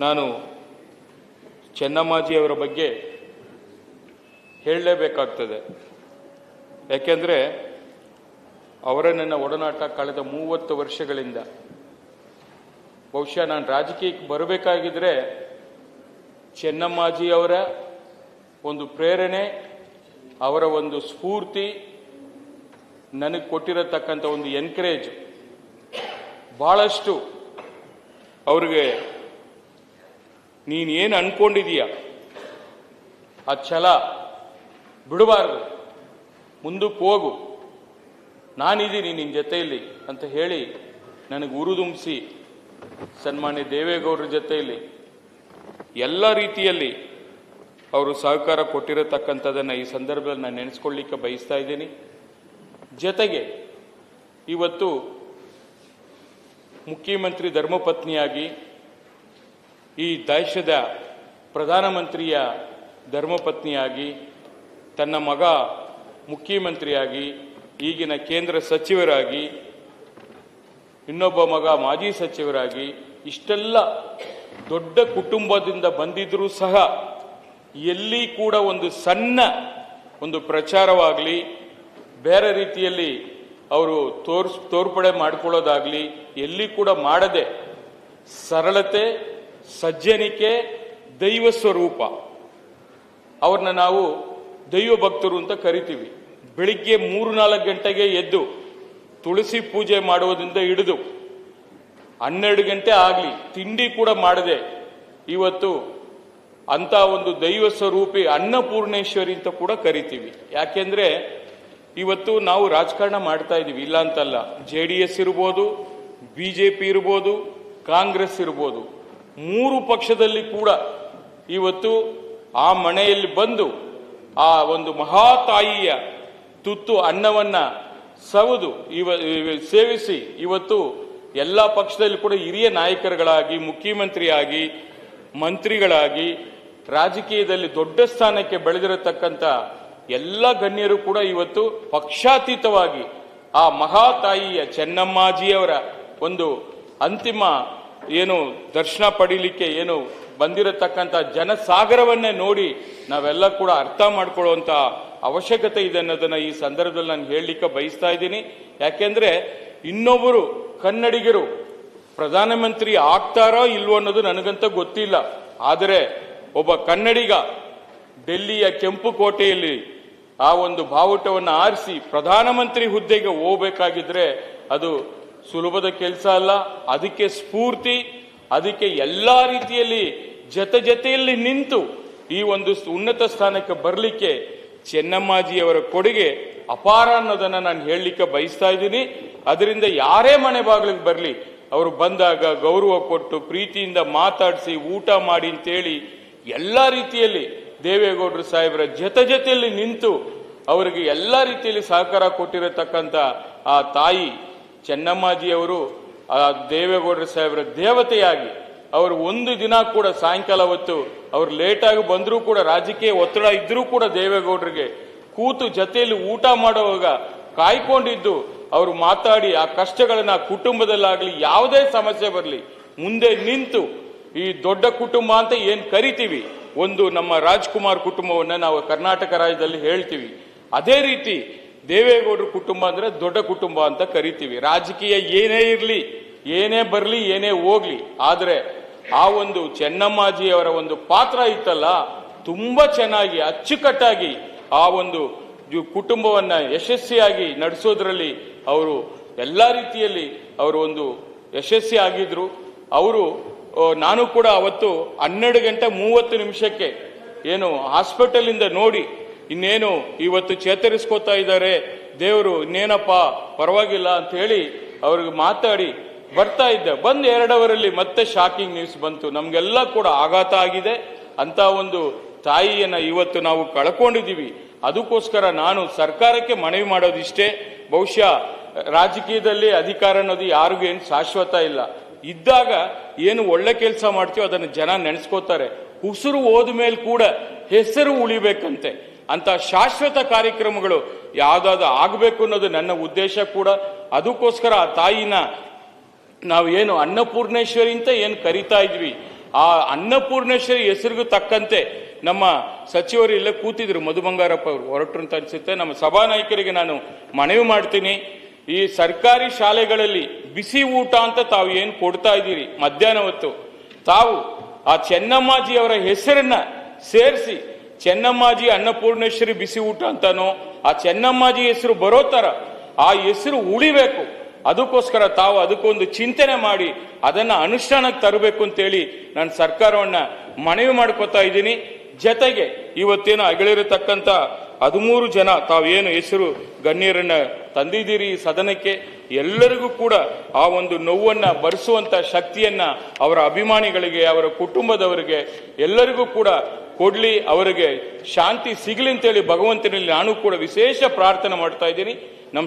ನಾನು ಚೆನ್ನಮ್ಮಾಜಿಯವರ ಬಗ್ಗೆ ಹೇಳಲೇಬೇಕಾಗ್ತದೆ. ಯಾಕೆಂದರೆ ಅವರ ನನ್ನ ಒಡನಾಟ ಕಳೆದ 30 ವರ್ಷಗಳಿಂದ. ಬಹುಶಃ ನಾನು ರಾಜಕೀಯಕ್ಕೆ ಬರಬೇಕಾಗಿದ್ರೆ ಚೆನ್ನಮ್ಮಾಜಿಯವರ ಒಂದು ಪ್ರೇರಣೆ, ಅವರ ಒಂದು ಸ್ಫೂರ್ತಿ, ನನಗೆ ಕೊಟ್ಟಿರತಕ್ಕಂಥ ಒಂದು ಎನ್ಕರೇಜ್ ಭಾಳಷ್ಟು. ಅವ್ರಿಗೆ ನೀನೇನು ಅನ್ಕೊಂಡಿದೀಯ ಆ ಛಲ ಬಿಡಬಾರ್ದು, ಮುಂದಕ್ಕೆ ಹೋಗು, ನಾನಿದ್ದೀನಿ ನಿನ್ನ ಜೊತೆಯಲ್ಲಿ ಅಂತ ಹೇಳಿ ನನಗೆ ಉರುದುಂಬಿಸಿ ಸನ್ಮಾನ್ಯ ದೇವೇಗೌಡರ ಜೊತೆಯಲ್ಲಿ ಎಲ್ಲ ರೀತಿಯಲ್ಲಿ ಅವರು ಸಹಕಾರ ಕೊಟ್ಟಿರತಕ್ಕಂಥದ್ದನ್ನು ಈ ಸಂದರ್ಭದಲ್ಲಿ ನಾನು ನೆನೆಸ್ಕೊಳ್ಳಿಕ್ಕೆ ಬಯಸ್ತಾ ಇದ್ದೀನಿ. ಜೊತೆಗೆ ಇವತ್ತು ಮುಖ್ಯಮಂತ್ರಿ ಧರ್ಮಪತ್ನಿಯಾಗಿ, ಈ ದೇಶದ ಪ್ರಧಾನಮಂತ್ರಿಯ ಧರ್ಮಪತ್ನಿಯಾಗಿ, ತನ್ನ ಮಗ ಮುಖ್ಯಮಂತ್ರಿಯಾಗಿ, ಈಗಿನ ಕೇಂದ್ರ ಸಚಿವರಾಗಿ, ಇನ್ನೊಬ್ಬ ಮಗ ಮಾಜಿ ಸಚಿವರಾಗಿ, ಇಷ್ಟೆಲ್ಲ ದೊಡ್ಡ ಕುಟುಂಬದಿಂದ ಬಂದಿದ್ರೂ ಸಹ ಎಲ್ಲಿ ಕೂಡ ಒಂದು ಸಣ್ಣ ಒಂದು ಪ್ರಚಾರವಾಗಲಿ, ಬೇರೆ ರೀತಿಯಲ್ಲಿ ಅವರು ತೋರ್ಪಡೆ ಮಾಡಿಕೊಳ್ಳೋದಾಗಲಿ ಎಲ್ಲಿ ಕೂಡ ಮಾಡದೆ, ಸರಳತೆ, ಸಜ್ಜನಿಕೆ, ದೈವ ಸ್ವರೂಪ, ಅವ್ರನ್ನ ನಾವು ದೈವ ಭಕ್ತರು ಅಂತ ಕರಿತೀವಿ. ಬೆಳಿಗ್ಗೆ 3-4 ಗಂಟೆಗೆ ಎದ್ದು ತುಳಸಿ ಪೂಜೆ ಮಾಡುವುದರಿಂದ ಹಿಡಿದು 12 ಗಂಟೆ ಆಗಲಿ ತಿಂಡಿ ಕೂಡ ಮಾಡದೆ ಇವತ್ತು ಅಂತ ಒಂದು ದೈವ ಸ್ವರೂಪಿ ಅನ್ನಪೂರ್ಣೇಶ್ವರಿ ಅಂತ ಕೂಡ ಕರಿತೀವಿ. ಯಾಕೆಂದ್ರೆ ಇವತ್ತು ನಾವು ರಾಜಕಾರಣ ಮಾಡ್ತಾ ಇದ್ದೀವಿ, ಇಲ್ಲ ಅಂತಲ್ಲ. JDS ಇರ್ಬೋದು, BJP ಇರ್ಬೋದು, ಕಾಂಗ್ರೆಸ್ ಇರ್ಬೋದು, 3 ಪಕ್ಷದಲ್ಲಿ ಕೂಡ ಇವತ್ತು ಆ ಮನೆಯಲ್ಲಿ ಬಂದು ಆ ಒಂದು ಮಹಾತಾಯಿಯ ತುತ್ತು ಅನ್ನವನ್ನ ಸವದು ಸೇವಿಸಿ ಇವತ್ತು ಎಲ್ಲ ಪಕ್ಷದಲ್ಲಿ ಕೂಡ ಹಿರಿಯ ನಾಯಕರುಗಳಾಗಿ, ಮುಖ್ಯಮಂತ್ರಿಯಾಗಿ, ಮಂತ್ರಿಗಳಾಗಿ, ರಾಜಕೀಯದಲ್ಲಿ ದೊಡ್ಡ ಸ್ಥಾನಕ್ಕೆ ಬೆಳೆದಿರತಕ್ಕಂಥ ಎಲ್ಲ ಗಣ್ಯರು ಕೂಡ ಇವತ್ತು ಪಕ್ಷಾತೀತವಾಗಿ ಆ ಮಹಾತಾಯಿಯ ಚೆನ್ನಮ್ಮಾಜಿಯವರ ಒಂದು ಅಂತಿಮ ಏನು ದರ್ಶನ ಪಡೀಲಿಕ್ಕೆ ಏನು ಬಂದಿರತಕ್ಕಂಥ ಜನಸಾಗರವನ್ನೇ ನೋಡಿ ನಾವೆಲ್ಲ ಕೂಡ ಅರ್ಥ ಮಾಡ್ಕೊಳ್ಳುವಂತ ಅವಶ್ಯಕತೆ ಇದೆ ಅನ್ನೋದನ್ನ ಈ ಸಂದರ್ಭದಲ್ಲಿ ನಾನು ಹೇಳಲಿಕ್ಕೆ ಬಯಸ್ತಾ ಇದ್ದೀನಿ. ಯಾಕೆಂದ್ರೆ ಇನ್ನೊಬ್ಬರು ಕನ್ನಡಿಗರು ಪ್ರಧಾನಮಂತ್ರಿ ಆಗ್ತಾರೋ ಇಲ್ವೋ ಅನ್ನೋದು ನನಗಂತ ಗೊತ್ತಿಲ್ಲ. ಆದರೆ ಒಬ್ಬ ಕನ್ನಡಿಗ ಡೆಲ್ಲಿಯ ಕೆಂಪು ಕೋಟೆಯಲ್ಲಿ ಆ ಒಂದು ಬಾವುಟವನ್ನು ಆರಿಸಿ ಪ್ರಧಾನಮಂತ್ರಿ ಹುದ್ದೆಗೆ ಹೋಗಬೇಕಾಗಿದ್ರೆ ಅದು ಸುಲಭದ ಕೆಲಸ ಅಲ್ಲ. ಅದಕ್ಕೆ ಸ್ಫೂರ್ತಿ, ಅದಕ್ಕೆ ಎಲ್ಲಾ ರೀತಿಯಲ್ಲಿ ಜೊತೆಯಲ್ಲಿ ನಿಂತು ಈ ಒಂದು ಉನ್ನತ ಸ್ಥಾನಕ್ಕೆ ಬರಲಿಕ್ಕೆ ಚೆನ್ನಮ್ಮಾಜಿಯವರ ಕೊಡುಗೆ ಅಪಾರ ಅನ್ನೋದನ್ನ ನಾನು ಹೇಳಲಿಕ್ಕೆ ಬಯಸ್ತಾ ಇದ್ದೀನಿ. ಅದರಿಂದ ಯಾರೇ ಮನೆ ಬಾಗಿಲಿಗೆ ಬರಲಿ, ಅವರು ಬಂದಾಗ ಗೌರವ ಕೊಟ್ಟು ಪ್ರೀತಿಯಿಂದ ಮಾತಾಡಿಸಿ ಊಟ ಮಾಡಿ ಅಂತೇಳಿ ಎಲ್ಲ ರೀತಿಯಲ್ಲಿ ದೇವೇಗೌಡರು ಸಾಹೇಬರ ಜೊತೆಯಲ್ಲಿ ನಿಂತು ಅವರಿಗೆ ಎಲ್ಲ ರೀತಿಯಲ್ಲಿ ಸಹಕಾರ ಕೊಟ್ಟಿರತಕ್ಕಂಥ ಆ ತಾಯಿ ಚೆನ್ನಮ್ಮಾಜಿಯವರು ಆ ದೇವೇಗೌಡರ ಸಾಹೇಬರ ದೇವತೆಯಾಗಿ ಅವರು ಒಂದು ದಿನ ಕೂಡ ಸಾಯಂಕಾಲ ಹೊತ್ತು ಅವ್ರು ಲೇಟಾಗಿ ಬಂದರೂ ಕೂಡ, ರಾಜಕೀಯ ಒತ್ತಡ ಇದ್ರೂ ಕೂಡ ದೇವೇಗೌಡರಿಗೆ ಕೂತು ಜೊತೆಯಲ್ಲಿ ಊಟ ಮಾಡುವಾಗ ಕಾಯ್ಕೊಂಡಿದ್ದು ಅವರು ಮಾತಾಡಿ ಆ ಕಷ್ಟಗಳನ್ನ ಕುಟುಂಬದಲ್ಲಾಗಲಿ ಯಾವುದೇ ಸಮಸ್ಯೆ ಬರಲಿ ಮುಂದೆ ನಿಂತು ಈ ದೊಡ್ಡ ಕುಟುಂಬ ಅಂತ ಏನ್ ಕರಿತೀವಿ, ಒಂದು ನಮ್ಮ ರಾಜ್ಕುಮಾರ್ ಕುಟುಂಬವನ್ನ ನಾವು ಕರ್ನಾಟಕ ರಾಜ್ಯದಲ್ಲಿ ಹೇಳ್ತೀವಿ, ಅದೇ ರೀತಿ ದೇವೇಗೌಡರ ಕುಟುಂಬ ಅಂದ್ರೆ ದೊಡ್ಡ ಕುಟುಂಬ ಅಂತ ಕರಿತೀವಿ. ರಾಜಕೀಯ ಏನೇ ಇರಲಿ, ಏನೇ ಬರಲಿ, ಏನೇ ಹೋಗ್ಲಿ, ಆದ್ರೆ ಆ ಒಂದು ಚೆನ್ನಮ್ಮಾಜಿಯವರ ಒಂದು ಪಾತ್ರ ಇತ್ತಲ್ಲ, ತುಂಬಾ ಚೆನ್ನಾಗಿ ಅಚ್ಚುಕಟ್ಟಾಗಿ ಆ ಒಂದು ಕುಟುಂಬವನ್ನ ಯಶಸ್ವಿಯಾಗಿ ನಡೆಸೋದ್ರಲ್ಲಿ ಅವರು ಎಲ್ಲ ರೀತಿಯಲ್ಲಿ ಅವರು ಒಂದು ಯಶಸ್ವಿ ಆಗಿದ್ರು. ಅವರು ನಾನು ಕೂಡ ಅವತ್ತು 12:30 ಏನು ಹಾಸ್ಪಿಟಲ್ ಇಂದ ನೋಡಿ ಇನ್ನೇನು ಇವತ್ತು ಚೇತರಿಸ್ಕೋತಾ ಇದ್ದಾರೆ ದೇವರು, ಇನ್ನೇನಪ್ಪ ಪರವಾಗಿಲ್ಲ ಅಂತ ಹೇಳಿ ಅವ್ರಿಗೆ ಮಾತಾಡಿ ಬರ್ತಾ ಇದ್ದೆ. ಬಂದು 2 ಅವರಲ್ಲಿ ಮತ್ತೆ ಶಾಕಿಂಗ್ ನ್ಯೂಸ್ ಬಂತು. ನಮ್ಗೆಲ್ಲ ಕೂಡ ಆಘಾತ ಆಗಿದೆ. ಅಂತ ಒಂದು ತಾಯಿಯನ್ನ ಇವತ್ತು ನಾವು ಕಳ್ಕೊಂಡಿದ್ದೀವಿ. ಅದಕ್ಕೋಸ್ಕರ ನಾನು ಸರ್ಕಾರಕ್ಕೆ ಮನವಿ ಮಾಡೋದಿಷ್ಟೇ, ಬಹುಶಃ ರಾಜಕೀಯದಲ್ಲಿ ಅಧಿಕಾರ ಅನ್ನೋದು ಯಾರಿಗೂ ಏನು ಶಾಶ್ವತ ಇಲ್ಲ. ಇದ್ದಾಗ ಏನು ಒಳ್ಳೆ ಕೆಲಸ ಮಾಡ್ತೀವೋ ಅದನ್ನು ಜನ ನೆನೆಸ್ಕೋತಾರೆ. ಉಸಿರು ಹೋದ ಮೇಲೆ ಕೂಡ ಹೆಸರು ಉಳಿಬೇಕಂತೆ. ಅಂತ ಶಾಶ್ವತ ಕಾರ್ಯಕ್ರಮಗಳು ಯಾವ್ದಾದ್ರು ಆಗಬೇಕು ಅನ್ನೋದು ನನ್ನ ಉದ್ದೇಶ ಕೂಡ. ಅದಕ್ಕೋಸ್ಕರ ಆ ತಾಯಿನ ನಾವು ಏನು ಅನ್ನಪೂರ್ಣೇಶ್ವರಿ ಅಂತ ಏನು ಕರಿತಾ ಇದ್ವಿ, ಆ ಅನ್ನಪೂರ್ಣೇಶ್ವರಿ ಹೆಸರಿಗೂ ತಕ್ಕಂತೆ ನಮ್ಮ ಸಚಿವರು ಇಲ್ಲೇ ಕೂತಿದ್ರು, ಮಧು ಬಂಗಾರಪ್ಪ ಅವರು ಹೊರಟರು ಅಂತ ಅನ್ಸುತ್ತೆ. ನಮ್ಮ ಸಭಾನಾಯಕರಿಗೆ ನಾನು ಮನವಿ ಮಾಡ್ತೀನಿ, ಈ ಸರ್ಕಾರಿ ಶಾಲೆಗಳಲ್ಲಿ ಬಿಸಿ ಊಟ ಅಂತ ತಾವು ಏನು ಕೊಡ್ತಾ ಇದ್ದೀರಿ ಮಧ್ಯಾಹ್ನ ಹೊತ್ತು, ತಾವು ಆ ಚೆನ್ನಮ್ಮಾಜಿಯವರ ಹೆಸರನ್ನ ಸೇರಿಸಿ ಚೆನ್ನಮ್ಮಾಜಿ ಅನ್ನಪೂರ್ಣೇಶ್ವರಿ ಬಿಸಿ ಊಟ ಅಂತಾನೋ ಆ ಚೆನ್ನಮ್ಮಾಜಿ ಹೆಸರು ಬರೋ ತರ ಆ ಹೆಸರು ಉಳಿಬೇಕು. ಅದಕ್ಕೋಸ್ಕರ ತಾವು ಅದಕ್ಕೊಂದು ಚಿಂತನೆ ಮಾಡಿ ಅದನ್ನ ಅನುಷ್ಠಾನಕ್ಕೆ ತರಬೇಕು ಅಂತೇಳಿ ನಾನು ಸರ್ಕಾರವನ್ನ ಮನವಿ ಮಾಡ್ಕೋತಾ ಇದ್ದೀನಿ. ಜೊತೆಗೆ ಇವತ್ತೇನು ಅಗಲಿರತಕ್ಕಂಥ 13 ಜನ ತಾವೇನು ಹೆಸರು ಗಣ್ಯರನ್ನ ತಂದಿದ್ದೀರಿ ಈ ಸದನಕ್ಕೆ, ಎಲ್ಲರಿಗೂ ಕೂಡ ಆ ಒಂದು ನೋವನ್ನ ಭರಿಸುವಂತ ಶಕ್ತಿಯನ್ನ ಅವರ ಅಭಿಮಾನಿಗಳಿಗೆ, ಅವರ ಕುಟುಂಬದವರಿಗೆ ಎಲ್ಲರಿಗೂ ಕೂಡ ಕೊಡ್ಲಿ, ಅವರಿಗೆ ಶಾಂತಿ ಸಿಗಲಿ ಅಂತೇಳಿ ಭಗವಂತನಲ್ಲಿ ನಾನು ಕೂಡ ವಿಶೇಷ ಪ್ರಾರ್ಥನೆ ಮಾಡ್ತಾ ಇದ್ದೀನಿ.